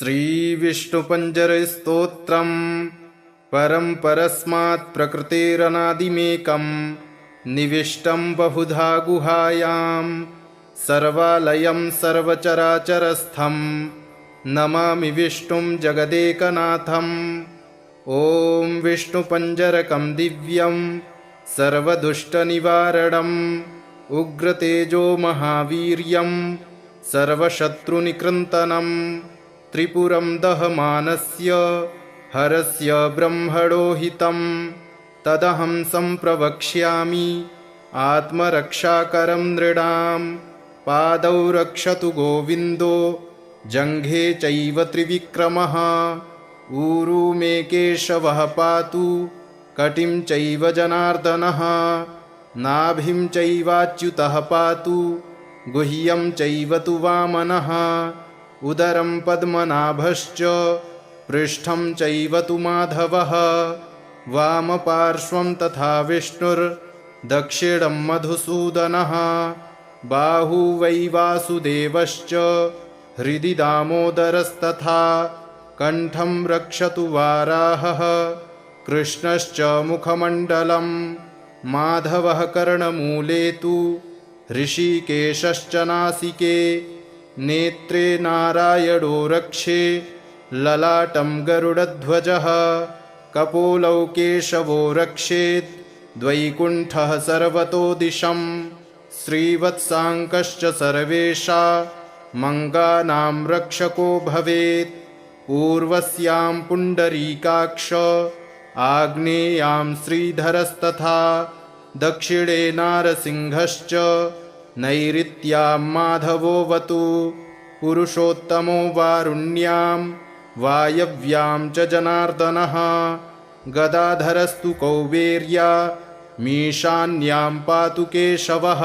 श्रीविष्णुपञ्जरस्तोत्रम् परं परस्मात् प्रकृतेरनादिमेकं निविष्टं बहुधा गुहायां सर्वालयं सर्वचराचरस्थं नमामि विष्णुं जगदेकनाथम्। ॐ विष्णुपञ्जरकं दिव्यं सर्वदुष्टनिवारणम् उग्रतेजो महावीर्यं सर्वशत्रुनिकृन्तनं त्रिपुरं दहमानस्य हरस्य ब्रह्मणो हितं तदहं सम्प्रवक्ष्यामि आत्मरक्षाकरं नृणां। पादौ रक्षतु गोविन्दो जङ्घे चैव त्रिविक्रमः ऊरू मे केशवः पातु कटिं चैव जनार्दनः नाभिं चैवाच्युतः पातु गुह्यं चैव तु वामनः उदरं पद्मनाभश्च पृष्ठं चैव तु माधवः वामपार्श्वं तथा विष्णुर्दक्षिणं मधुसूदनः बाहू वै वासुदेवश्च हृदि दामोदरस्तथा कण्ठं रक्षतु वाराहः कृष्णश्च मुखमण्डलं माधवः कर्णमूले तु ऋषिकेशश्च नासिके नेत्रे नारायणो रक्षे ललाटं गरुडध्वजः कपोलौ केशवो रक्षेत् द्वैकुण्ठः सर्वतो दिशं श्रीवत्साङ्कश्च सर्वेषा मङ्गानां रक्षको भवेत् पूर्वस्यां पुण्डरीकाक्ष आग्नेयां श्रीधरस्तथा दक्षिणे नारसिंहश्च नैऋत्यां माधवोऽवतु पुरुषोत्तमो वारुण्यां वायव्यां च जनार्दनः गदाधरस्तु कौबेर्या मीशान्यां पातु केशवः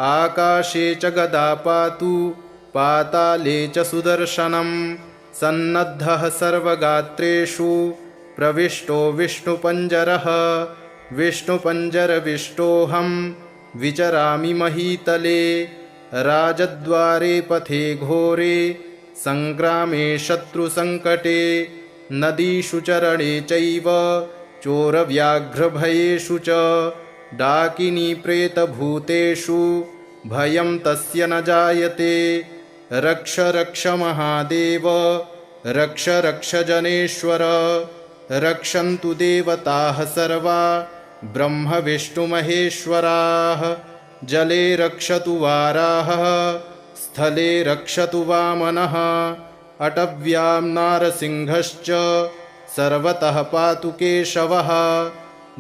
आकाशे च गदा पातु पाताले च सुदर्शनं सन्नद्धः सर्वगात्रेषु प्रविष्टो विष्णुपञ्जरः विष्णुपञ्जरविष्टोऽहं विचरामि महीतले राजद्वारे पथे घोरे सङ्ग्रामे शत्रुसङ्कटे नदीषु चरणे चैव चोरव्याघ्रभयेषु च डाकिनी प्रेतभूतेषु भयं तस्य न जायते रक्ष रक्ष महादेव रक्ष रक्ष जनेश्वर रक्षन्तु देवताः सर्वा ब्रह्म विष्णुमहेश्वराः जले रक्षतु वाराहः स्थले रक्षतु वामनः अटव्यां नारसिंहश्च सर्वतः पातु केशवः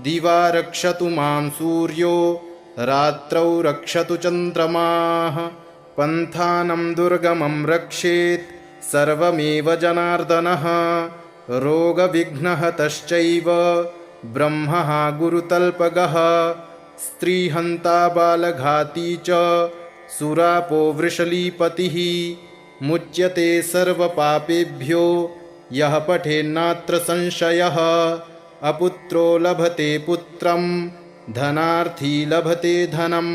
दिवा रक्षतु मां सूर्यो रात्रौ रक्षतु चन्द्रमाः पन्थानं दुर्गमं रक्षेत् सर्वमेव जनार्दनः रोगविघ्नहतश्चैव ब्रह्मः गुरुतल्पगः स्त्रीहन्ता बालघाती च सुरापो वृषलीपतिः मुच्यते सर्वपापेभ्यो यः पठेन्नात्र संशयः अपुत्रो लभते पुत्रं धनार्थी लभते धनं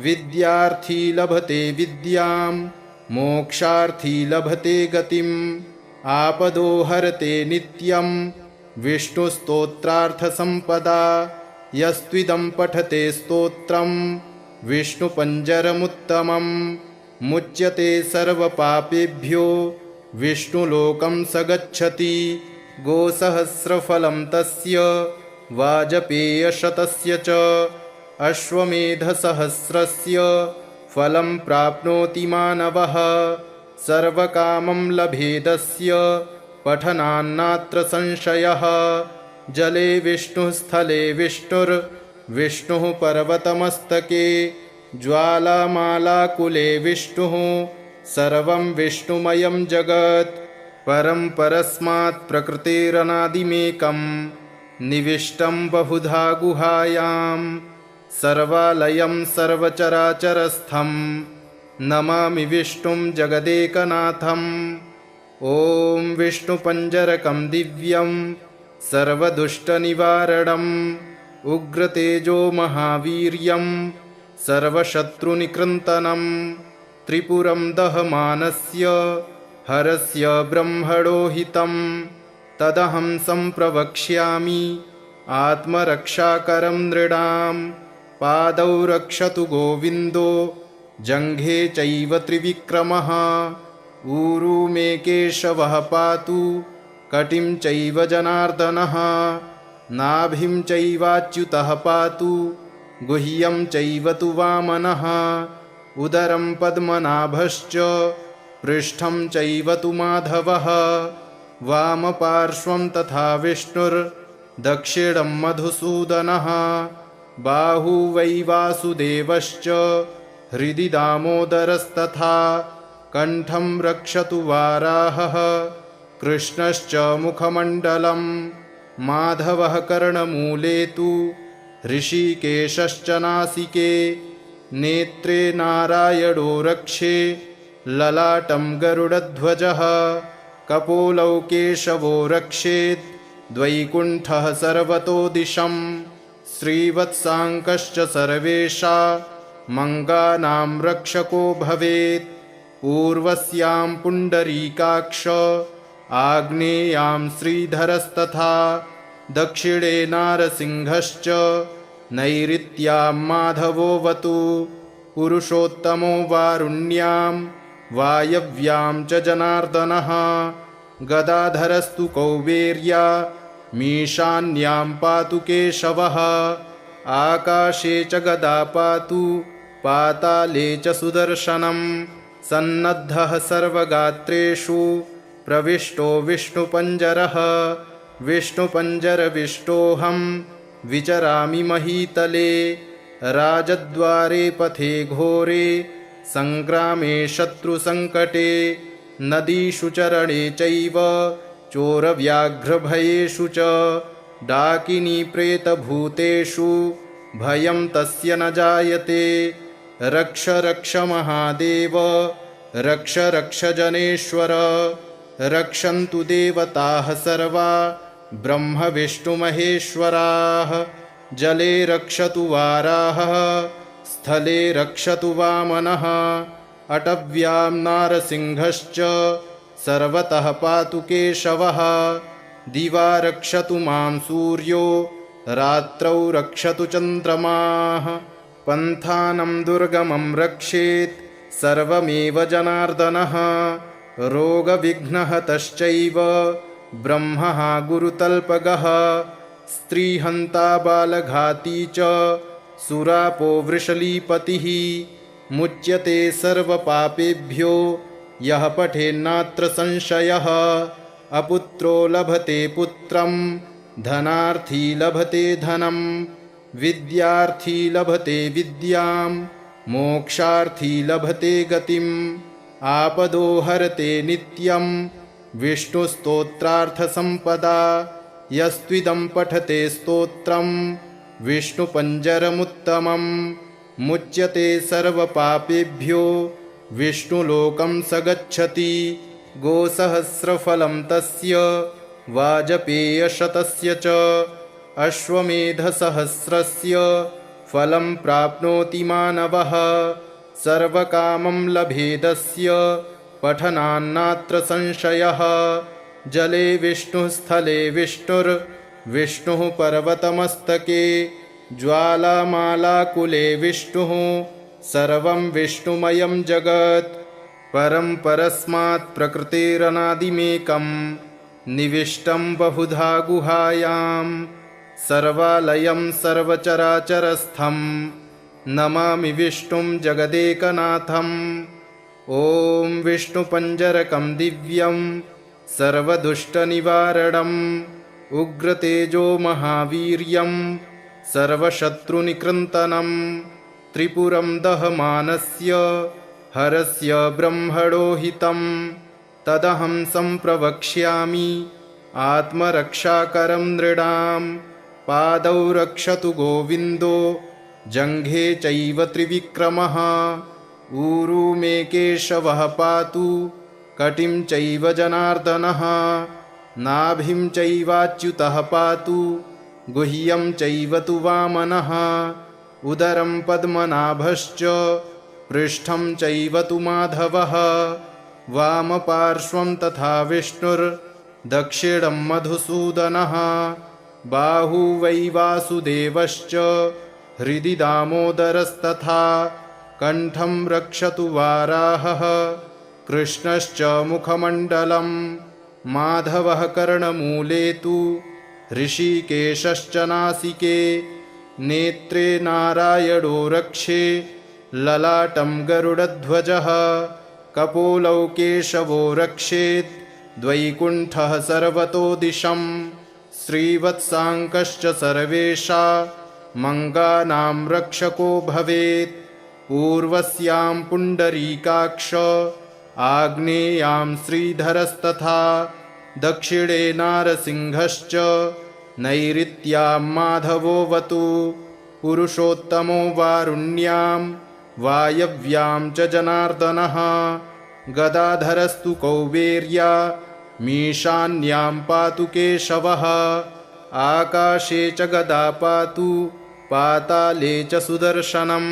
विद्यार्थी लभते विद्यां मोक्षार्थी लभते गतिम् आपदो हरते नित्यं विष्णुस्तोत्रार्थसम्पदा यस्त्विदं पठते स्तोत्रं विष्णुपञ्जरमुत्तमं मुच्यते सर्वपापेभ्यो विष्णुलोकं स गच्छति गोसहस्रफलं तस्य वाजपेयशतस्य च अश्वमेधसहस्रस्य फलं प्राप्नोति मानवः सर्वकामं लभेदस्य पठनान्नात्र संशयः जले विष्णुः स्थले विष्णुर्विष्णुः पर्वतमस्तके ज्वालामालाकुले विष्णुः सर्वं विष्णुमयं जगत् परं परस्मात् प्रकृतेरनादिमेकं निविष्टं बहुधा गुहायां सर्वालयं सर्वचराचरस्थं नमामि विष्णुं जगदेकनाथम्। ॐ विष्णुपञ्जरकं दिव्यं सर्वदुष्टनिवारणम् उग्रतेजो महावीर्यं सर्वशत्रुनिकृन्तनं त्रिपुरं दहमानस्य हरस्य ब्रह्मणो हितं तदहं सम्प्रवक्ष्यामि आत्मरक्षाकरं नृणां पादौ रक्षतु गोविन्दो जङ्घे चैव त्रिविक्रमः ऊरू मे केशवः पातु कटिं चैव जनार्दनः नाभिं चैवाच्युतः पातु गुह्यं चैव तु वामनः उदरं पद्मनाभश्च पृष्ठं चैव तु माधवः वामपार्श्वं तथा विष्णुर्दक्षिणं मधुसूदनः बाहू वै वासुदेवश्च हृदि दामोदरस्तथा कण्ठं रक्षतु वाराहः कृष्णश्च मुखमण्डलं माधवः कर्णमूले तु ऋषिकेशश्च नासिके नेत्रे नारायणो रक्षे ललाटं गरुडध्वजः कपोलौ केशवो रक्षेत् द्वैकुण्ठः सर्वतो दिशं श्रीवत्साङ्कश्च सर्वेषा मङ्गानां रक्षको भवेत् पूर्वस्यां पुण्डरीकाक्ष आग्नेयां श्रीधरस्तथा दक्षिणे नारसिंहश्च नैऋत्यां माधवोऽवतु पुरुषोत्तमो वारुण्यां वायव्यां च जनार्दनः गदाधरस्तु कौबेर्या मीशान्यां पातु केशवः आकाशे च गदा पातु पाताले च सुदर्शनं सन्नद्धः सर्वगात्रेषु प्रविष्टो विष्णुपञ्जरः विष्णुपञ्जरविष्टोऽहं विचरामि महीतले राजद्वारे पथे घोरे सङ्ग्रामे शत्रुसङ्कटे नदीषु चरणे चैव चोरव्याघ्रभयेषु च डाकिनी प्रेतभूतेषु भयं तस्य न जायते रक्ष रक्ष महादेव रक्ष रक्ष जनेश्वर रक्षन्तु देवताः सर्वा ब्रह्म विष्णुमहेश्वराः जले रक्षतु वाराहः स्थले रक्षतु वामनः अटव्यां नारसिंहश्च सर्वतः पातु केशवः दिवा रक्षतु मां सूर्यो रात्रौ रक्षतु चन्द्रमाः पन्थानं दुर्गमं रक्षेत् सर्वमेव जनार्दनः रोगविघ्नहतश्चैव ब्रह्मः गुरुतल्पगः स्त्रीहन्ता बालघाती च सुरापो वृषलीपतिः मुच्यते सर्वपापेभ्यो यः पठेन्नात्र संशयः अपुत्रो लभते पुत्रं धनार्थी लभते धनं विद्यार्थी लभते विद्यां मोक्षार्थी लभते गतिम् आपदो हरते नित्यं विष्णुस्तोत्रार्थसम्पदा यस्त्विदं पठते स्तोत्रं विष्णुपञ्जरमुत्तमं मुच्यते सर्वपापेभ्यो विष्णुलोकं स गच्छति गोसहस्रफलं तस्य वाजपेयशतस्य च अश्वमेधसहस्रस्य फलं प्राप्नोति मानवः सर्वकामं लभेदस्य पठनान्नात्र संशयः जले विष्णुः स्थले विष्णुर्विष्णुः पर्वतमस्तके ज्वालामालाकुले विष्णुः सर्वं विष्णुमयं जगत् परं परस्मात् प्रकृतेरनादिमेकं निविष्टं बहुधा गुहायां सर्वालयं सर्वचराचरस्थं नमामि विष्णुं जगदेकनाथम् ॐ विष्णुपञ्जरकं दिव्यं सर्वदुष्टनिवारणम् उग्रतेजो महावीर्यं सर्वशत्रुनिकृन्तनं त्रिपुरं दहमानस्य हरस्य ब्रह्मणो हितं तदहं सम्प्रवक्ष्यामि आत्मरक्षाकरं नृणां पादौ रक्षतु गोविन्दो जङ्घे चैव त्रिविक्रमः ऊरू मे केशवः पातु कटिं चैव जनार्दनः नाभिं चैवाच्युतः पातु गुह्यं चैव तु वामनः उदरं पद्मनाभश्च पृष्ठं चैव तु माधवः वामपार्श्वं तथा विष्णुर्दक्षिणं मधुसूदनः बाहू वै वासुदेवश्च हृदि दामोदरस्तथा कण्ठं रक्षतु वाराहः कृष्णश्च मुखमण्डलं माधवः कर्णमूले तु ऋषिकेशश्च नासिके नेत्रे नारायणो रक्षे ललाटं गरुडध्वजः कपोलौ केशवो रक्षेत् द्वैकुण्ठः सर्वतो दिशं श्रीवत्साङ्कश्च सर्वेषा मङ्गानां रक्षको भवेत् पूर्वस्यां पुण्डरीकाक्ष आग्नेयां श्रीधरस्तथा दक्षिणे नारसिंहश्च नैऋत्यां माधवोऽवतु पुरुषोत्तमो वारुण्यां वायव्यां च जनार्दनः गदाधरस्तु कौबेर्या मीशान्यां पातु केशवः आकाशे च गदा पातु पाताले च सुदर्शनं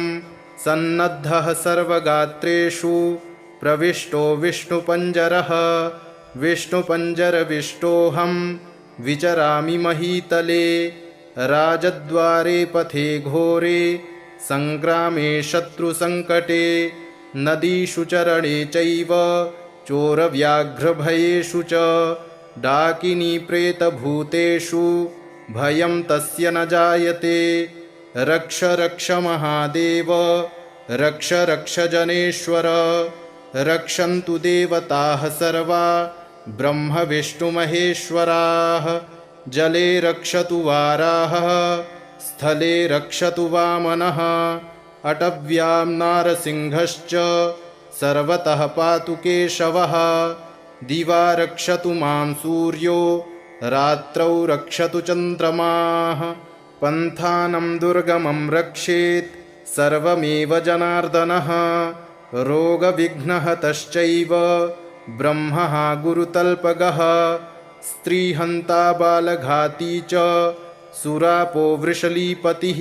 सन्नद्धः सर्वगात्रेषु प्रविष्टो विष्णुपञ्जरः विष्णुपञ्जरविष्टोऽहं विचरामि महीतले राजद्वारे पथे घोरे सङ्ग्रामे शत्रुसङ्कटे नदीषु चरणे चैव चोरव्याघ्रभयेषु च डाकिनी प्रेतभूतेषु भयं तस्य न जायते रक्ष रक्ष महादेव रक्ष रक्ष जनेश्वर रक्षन्तु देवताः सर्वा ब्रह्म विष्णुमहेश्वराः जले रक्षतु वाराहः स्थले रक्षतु वामनः अटव्यां नारसिंहश्च सर्वतः पातु केशवः दिवा रक्षतु मां सूर्यो रात्रौ रक्षतु चन्द्रमाः पन्थानं दुर्गमं रक्षेत् सर्वमेव जनार्दनः रोगविघ्नहतश्चैव ब्रह्मः गुरुतल्पगः स्त्रीहन्ता बालघाती च सुरापो वृषलीपतिः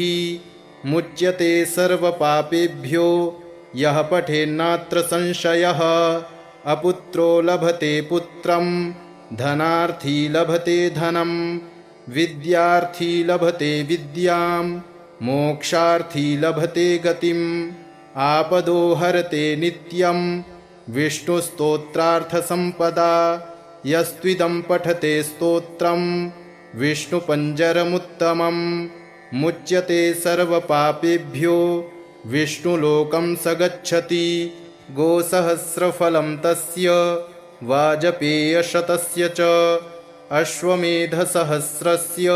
मुच्यते सर्वपापेभ्यो यः पठेन्नात्र संशयः अपुत्रो लभते पुत्रं धनार्थी लभते धनं विद्यार्थी लभते विद्यां मोक्षार्थी लभते गतिम् आपदो हरते नित्यं विष्णुस्तोत्रार्थसम्पदा यस्त्विदं पठते स्तोत्रं विष्णुपञ्जरमुत्तमं मुच्यते सर्वपापेभ्यो विष्णुलोकं स गच्छति गोसहस्रफलं तस्य वाजपेयशतस्य च अश्वमेधसहस्रस्य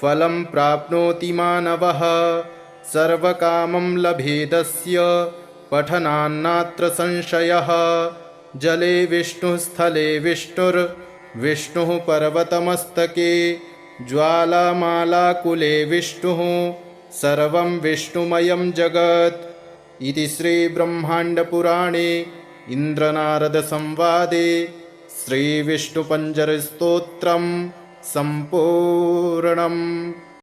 फलं प्राप्नोति मानवः सर्वकामं लभेदस्य पठनान्नात्र संशयः जले विष्णुः स्थले विष्णुर्विष्णुः पर्वतमस्तके ज्वालामालाकुले विष्णुः सर्वं विष्णुमयं जगत् इति श्रीब्रह्माण्डपुराणे इन्द्रनारदसंवादे श्रीविष्णुपञ्जरस्तोत्रं सम्पूर्णम्।